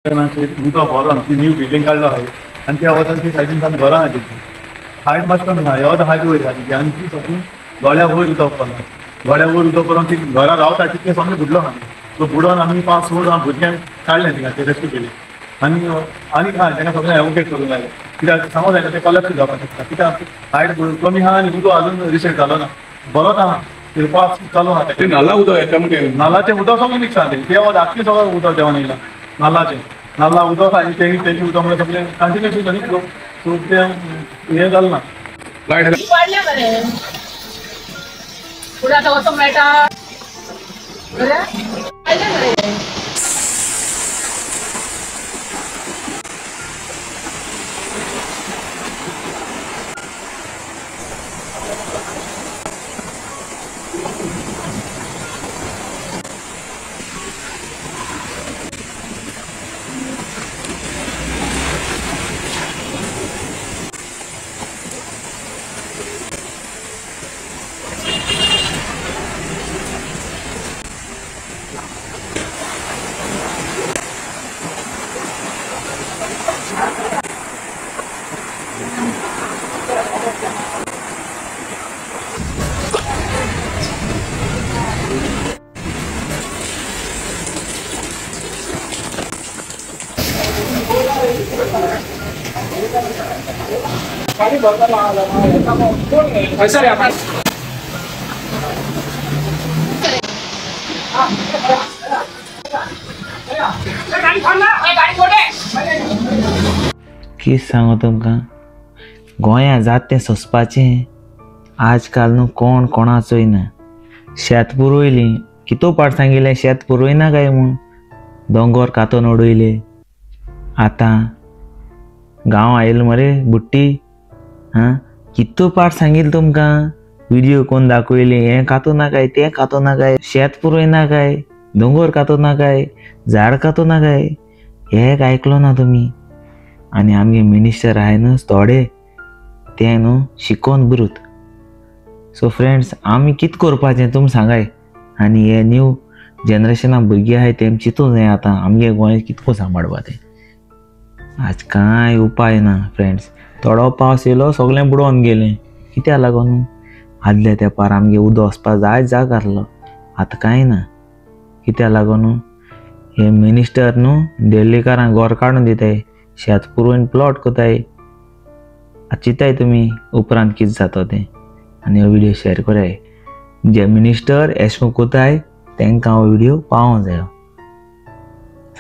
उदक बरो ती न्यू बिल्डिंग काडलो आहाय आनी त्या वतान ती सायडीन सावन बरो आहा तेजी हायट मात कमी आहा येद हायट वयता तेजी आनी ती सगळी गोड्या वयर उदक पडला गोड्या वयर उदक पडून ती घरा रावता तितकें सगळें बुडलो आहा तो बुडोन आमी 5-6 जाण भुरग्यांक काडलें थिंगा ते रेस्क्यू केले आनी आनी काय तांकां सगळें एवोकेट करूंक लायलें कित्याक सांगूंक जाय ते कलेक्ट जावपाक शकता कित्याक हायट कमी आहा आनी उदक अजून रिसेट जालो ना बरोच आहा पावस चालू आहा ते नाला उदक येता म्हणजे नालाचें उदक सगळें मिक्स आहा ते धाकटें सगळें उदक देंवन येयलां नाला उदक आनी तेजी उदक म्हणजे सगळें कंटिन्युअसली न्ही सो तें हें जालें ना लायट वाढले बरे पुढे आता वचूंक मेळटा बरे वाढले बरे कितें सांगू तुमकां गोंया जाता तें सोंसपाचें आजकाल न्हू कोण कोणाचोय ना शेत पुरोयलीं कितो पाट सांगिल्लें शेत पुरोयना काय म्हूण दोंगर कातून उडयले आतां गांव आयलो मरे बुट्टी कितो पाट सांगिल्लें तुमकां व्हिडियो कोण दाखयली हें कातूना काय तें कातूना काय शेत पुरोयना काय दोंगर कातूना काय झाड कातूना काय हें आयकलो ना तुमी आनी आमगे मिनिस्टर आहाय न्हू थोडे ते न्हू शिकोवन बुरूत सो फ्रेंड्स आमी कितें करपाचें तुमी सांगाय आनी हे न्यू जनरेशना भुरगीं आहाय तेम चिंतूंक जाय आतां आमगे गोंय कितको सांबाळपा तें आज कांय उपाय ना फ्रेंड्स थोडो पावस येयलो सगळें बुडोवन गेलें कित्या लागून आदल्या तेंपार आमगे उदक वचपा जाग आसलो आतां कांय ना कित्या लागून हे मिनिस्टर न्हू दिल्लीकारांक घर काडून दिताय शेत पुरोवन प्लॉट कोताय चिंताय तुमी उपरांत कितें जाता तें आनी हो व्हिडिओ शेअर कराय जे मिनिस्टर एशें कोताय तांकां हो व्हिडिओ पावोंक जायो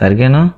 सारकें न्हू